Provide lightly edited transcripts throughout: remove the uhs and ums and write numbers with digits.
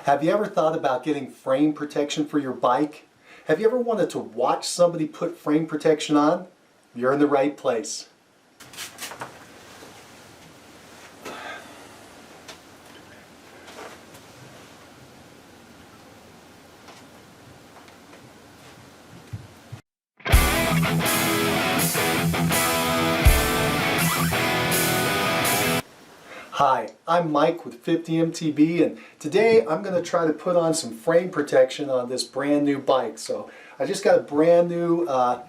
Have you ever thought about getting frame protection for your bike? Have you ever wanted to watch somebody put frame protection on? You're in the right place. Hi, I'm Mike with 50MTB, and today I'm going to try to put on some frame protection on this brand new bike. So I just got a brand new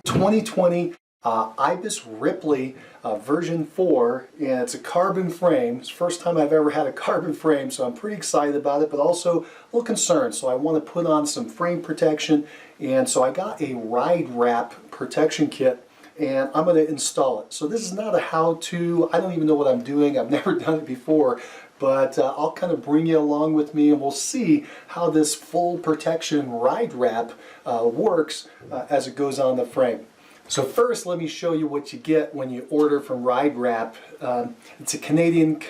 2020 Ibis Ripley version 4, and it's a carbon frame. It's the first time I've ever had a carbon frame, so I'm pretty excited about it, but also a little concerned. So I want to put on some frame protection, and so I got a ride wrap protection kit, and I'm going to install it. So this is not a how-to. I don't even know what I'm doing. I've never done it before, but I'll kind of bring you along with me, and we'll see how this full protection ride wrap works as it goes on the frame. So first, let me show you what you get when you order from Ride Wrap. It's a Canadian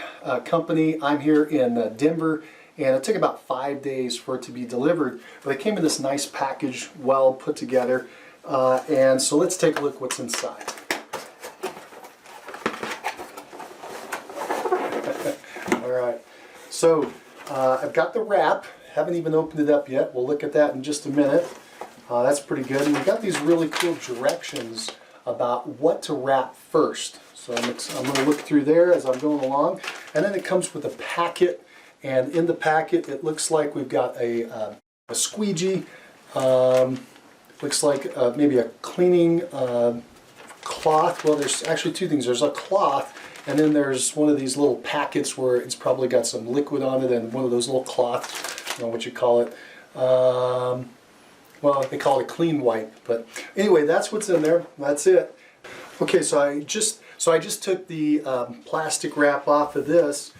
company. I'm here in Denver, and it took about 5 days for it to be delivered. But it came in this nice package, well put together. And so let's take a look what's inside. All right. So I've got the wrap. Haven't even opened it up yet. We'll look at that in just a minute. That's pretty good. And we've got these really cool directions about what to wrap first. So I'm going to look through there as I'm going along. And then it comes with a packet. And in the packet, it looks like we've got a squeegee. Looks like maybe a cleaning cloth. Well, there's actually two things. There's a cloth, and then there's one of these little packets where it's probably got some liquid on it, and one of those little cloths, I don't know what you call it. Well, they call it a clean wipe, but anyway, that's what's in there. That's it. Okay, so I just took the plastic wrap off of this,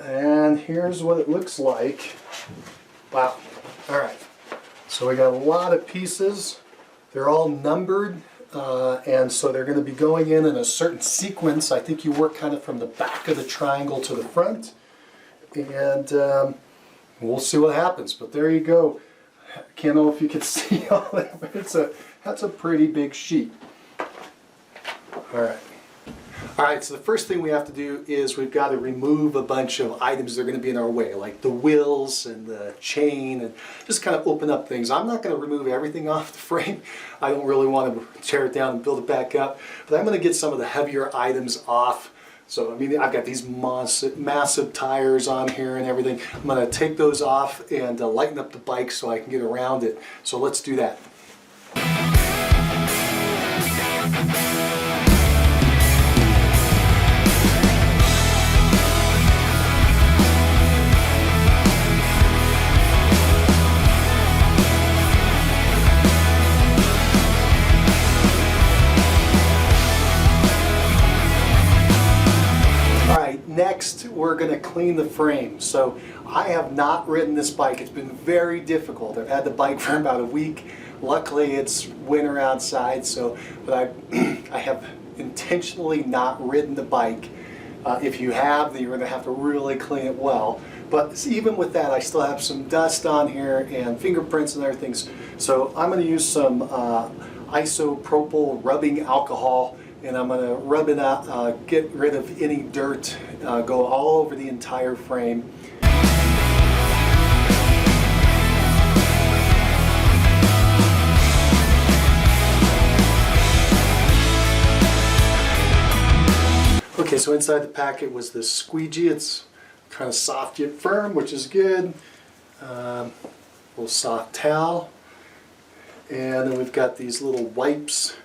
and here's what it looks like. Wow. All right. So we got a lot of pieces. They're all numbered, and so they're going to be going in a certain sequence. I think you work kind of from the back of the triangle to the front, and we'll see what happens. But there you go. I can't know if you can see all that, but that's a pretty big sheet. All right. All right, so the first thing we have to do is we've got to remove a bunch of items that are going to be in our way, like the wheels and the chain, and just kind of open up things. I'm not going to remove everything off the frame. I don't really want to tear it down and build it back up, but I'm going to get some of the heavier items off. So, I mean, I've got these massive tires on here and everything. I'm going to take those off and lighten up the bike so I can get around it. So let's do that. Next, we're going to clean the frame. So I have not ridden this bike. It's been very difficult. I've had the bike for about a week. Luckily, it's winter outside, but I have intentionally not ridden the bike. If you have, then you're going to have to really clean it well. But even with that, I still have some dust on here and fingerprints and everything. So I'm going to use some isopropyl rubbing alcohol, and I'm going to rub it out, get rid of any dirt, go all over the entire frame. Okay, so inside the packet was this squeegee. It's kind of soft yet firm, which is good. A little soft towel. And then we've got these little wipes.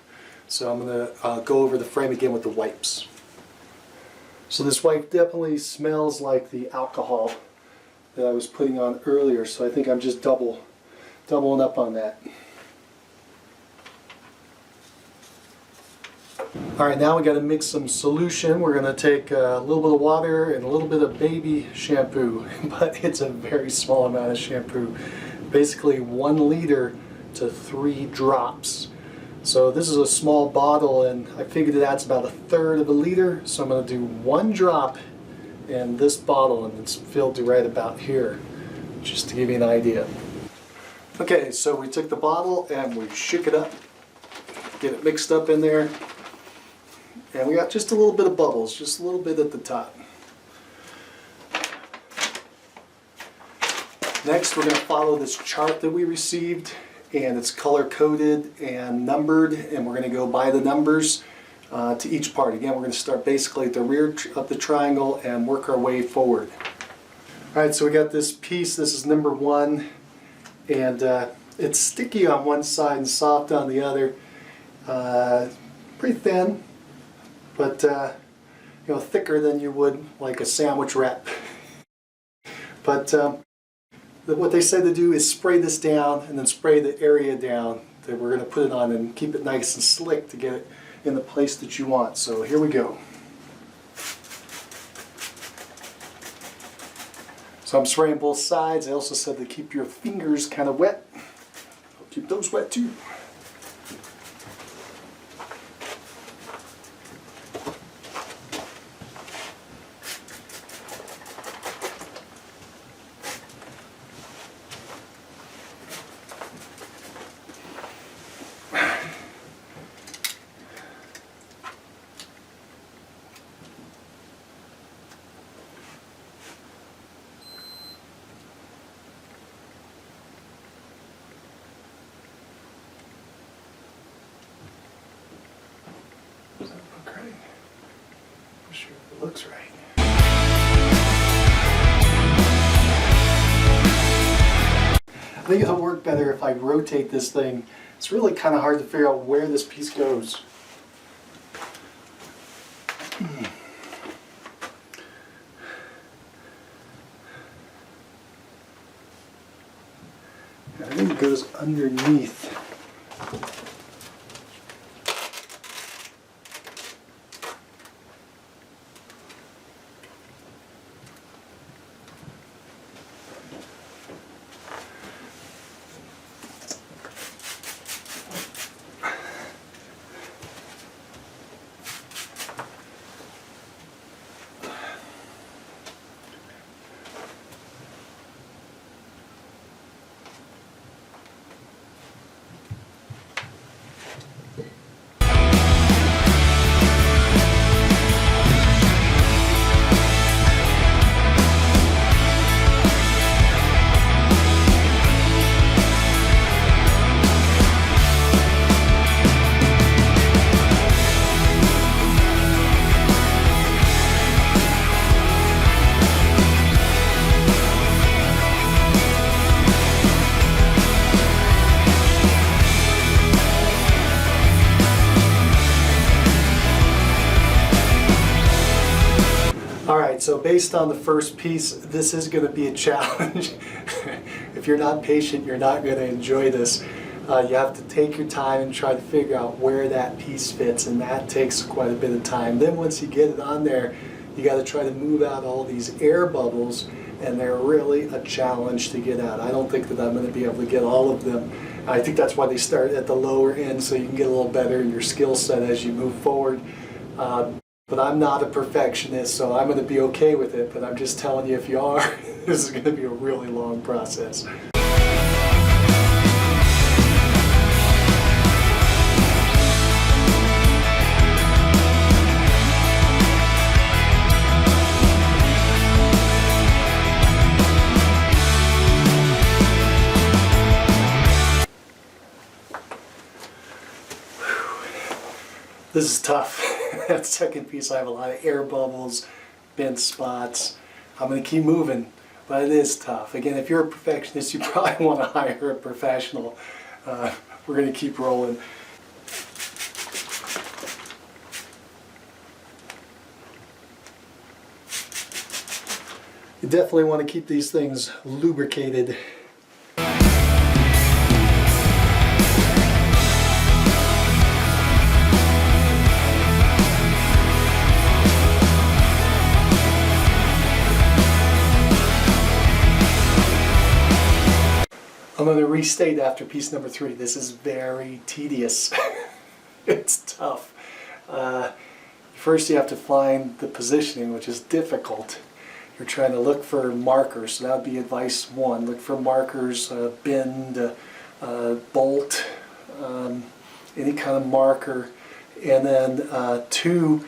So I'm going to go over the frame again with the wipes. So this wipe definitely smells like the alcohol that I was putting on earlier, so I think I'm just doubling up on that. Alright, now we got to mix some solution. We're going to take a little bit of water and a little bit of baby shampoo, but it's a very small amount of shampoo. Basically 1 liter to 3 drops. So this is a small bottle, and I figured it adds about 1/3 of a liter, so I'm going to do 1 drop in this bottle, and it's filled to right about here. just to give you an idea. Okay, so we took the bottle and we shook it up, get it mixed up in there, and we got just a little bit of bubbles, just a little bit at the top. Next, we're going to follow this chart that we received, and it's color coded and numbered, and we're going to go by the numbers to each part. Again, we're going to start basically at the rear of the triangle and work our way forward. Alright, so we got this piece, this is number 1, and it's sticky on one side and soft on the other. Pretty thin, but you know, thicker than you would like a sandwich wrap. But what they say to do is spray this down and then spray the area down that we're going to put it on and keep it nice and slick to get it in the place that you want. So here we go. So I'm spraying both sides. I also said to keep your fingers kind of wet. I'll keep those wet too. Does that look right? I'm sure it looks right. I think it'll work better if I rotate this thing. It's really kind of hard to figure out where this piece goes. I think it goes underneath. Alright, so based on the first piece, this is going to be a challenge. If you're not patient, you're not going to enjoy this. You have to take your time and try to figure out where that piece fits, and that takes quite a bit of time. Then once you get it on there, you got to try to move out all these air bubbles, and they're really a challenge to get out. I don't think that I'm going to be able to get all of them. I think that's why they start at the lower end, so you can get a little better in your skill set as you move forward. But I'm not a perfectionist, so I'm going to be okay with it. But I'm just telling you, if you are, this is going to be a really long process. This is tough. That second piece, I have a lot of air bubbles, bent spots. I'm going to keep moving, but it is tough. Again, if you're a perfectionist, you probably want to hire a professional. We're going to keep rolling. You definitely want to keep these things lubricated. I'm going to restate after piece number 3. This is very tedious. It's tough. First you have to find the positioning, which is difficult. we're trying to look for markers. So that would be advice 1. Look for markers, bend, bolt, any kind of marker. And then 2,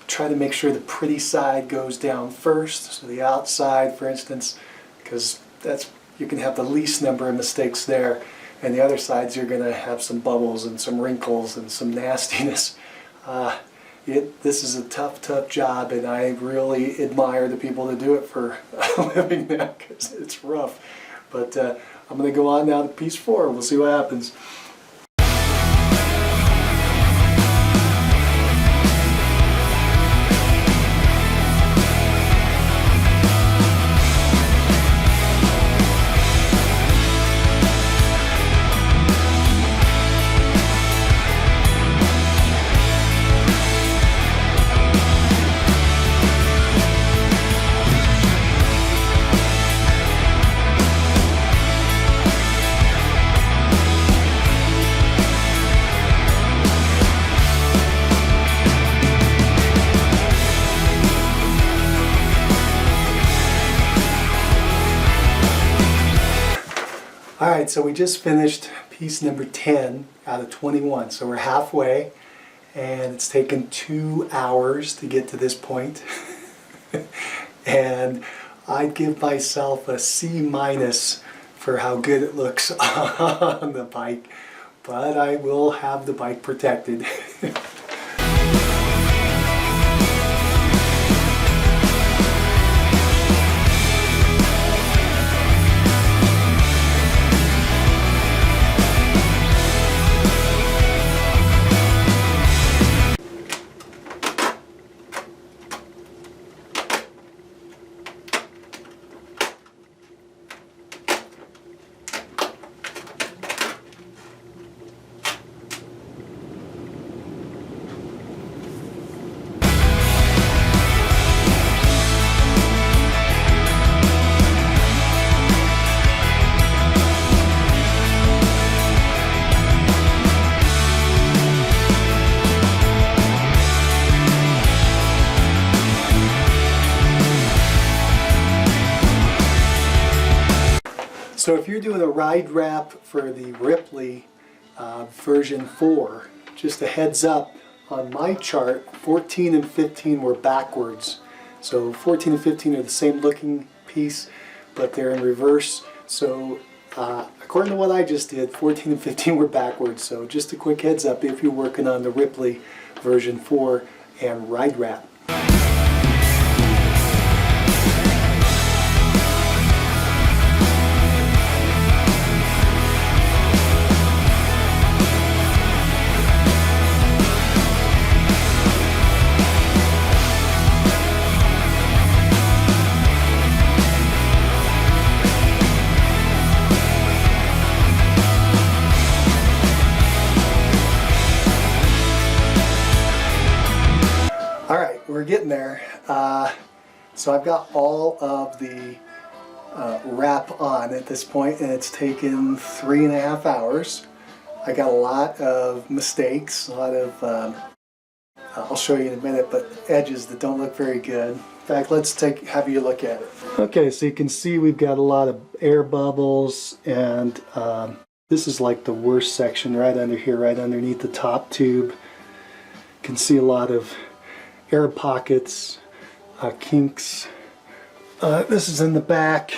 try to make sure the pretty side goes down first. So the outside, for instance, because you can have the least number of mistakes there. And the other sides, you're going to have some bubbles and some wrinkles and some nastiness. This is a tough job, and I really admire the people that do it for a living now, because it's rough. But I'm going to go on now to piece 4. We'll see what happens. Alright, so we just finished piece number 10 out of 21, so we're halfway, and it's taken 2 hours to get to this point. And I'd give myself a C- for how good it looks on the bike, but I will have the bike protected. So if you're doing a ride wrap for the Ripley version 4, just a heads up, on my chart 14 and 15 were backwards. So 14 and 15 are the same looking piece, but they're in reverse. So according to what I just did, 14 and 15 were backwards. So just a quick heads up if you're working on the Ripley version 4 and ride wrap. Alright, we're getting there. So I've got all of the wrap on at this point, and it's taken 3.5 hours. I got a lot of mistakes, a lot of, I'll show you in a minute, but edges that don't look very good. In fact, let's have you look at it. Okay, so you can see we've got a lot of air bubbles, and this is like the worst section right under here, right underneath the top tube. You can see a lot of air pockets, kinks. This is in the back.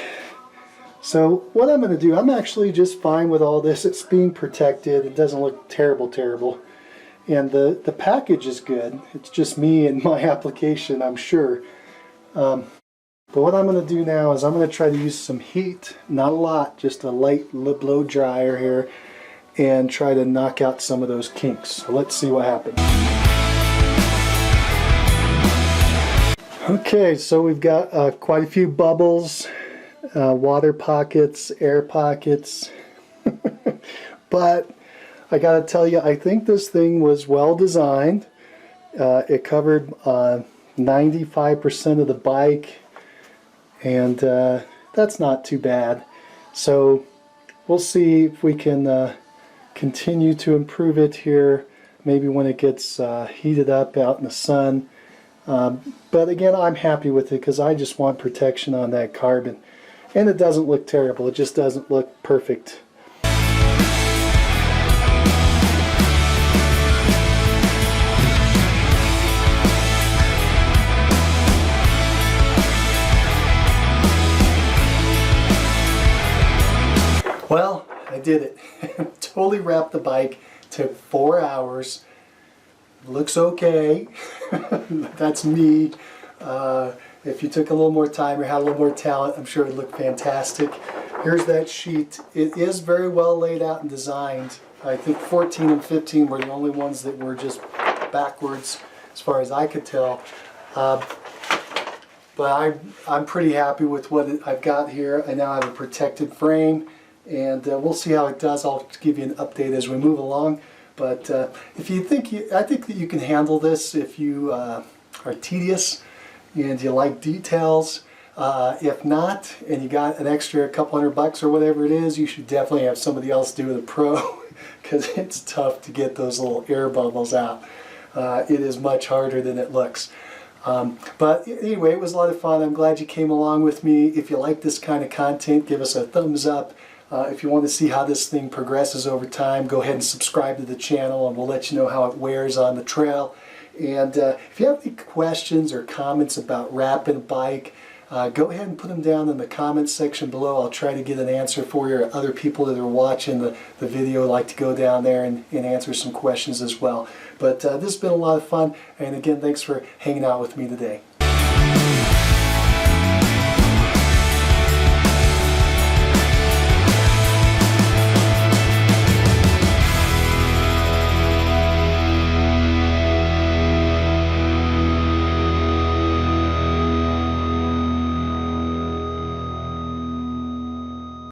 So what I'm going to do, I'm actually just fine with all this. It's being protected. It doesn't look terrible. And the package is good. It's just me and my application, I'm sure. But what I'm going to do now is I'm going to try to use some heat, not a lot, just a light blow dryer here, and try to knock out some of those kinks. So let's see what happens. Okay, so we've got quite a few bubbles, water pockets, air pockets, but I gotta tell you, I think this thing was well designed. It covered 95% of the bike, and that's not too bad. So we'll see if we can continue to improve it here, maybe when it gets heated up out in the sun. But again, I'm happy with it because I just want protection on that carbon. And it doesn't look terrible, it just doesn't look perfect. Well, I did it. Totally wrapped the bike. Took 4 hours. Looks okay. That's me. If you took a little more time or had a little more talent, I'm sure it would look fantastic. Here's that sheet. It is very well laid out and designed. I think 14 and 15 were the only ones that were just backwards as far as I could tell. But I'm pretty happy with what I've got here. I now have a protected frame, and we'll see how it does. I'll give you an update as we move along. But if you think, I think that you can handle this if you are tedious and you like details. If not, and you got an extra couple $100 or whatever it is, you should definitely have somebody else do the pro, because it's tough to get those little air bubbles out. It is much harder than it looks. But anyway, it was a lot of fun. I'm glad you came along with me. If you like this kind of content, give us a thumbs up. If you want to see how this thing progresses over time, go ahead and subscribe to the channel, and we'll let you know how it wears on the trail. And if you have any questions or comments about wrapping a bike, go ahead and put them down in the comments section below. I'll try to get an answer for you. Other people that are watching the video like to go down there and answer some questions as well. But this has been a lot of fun, and again, thanks for hanging out with me today.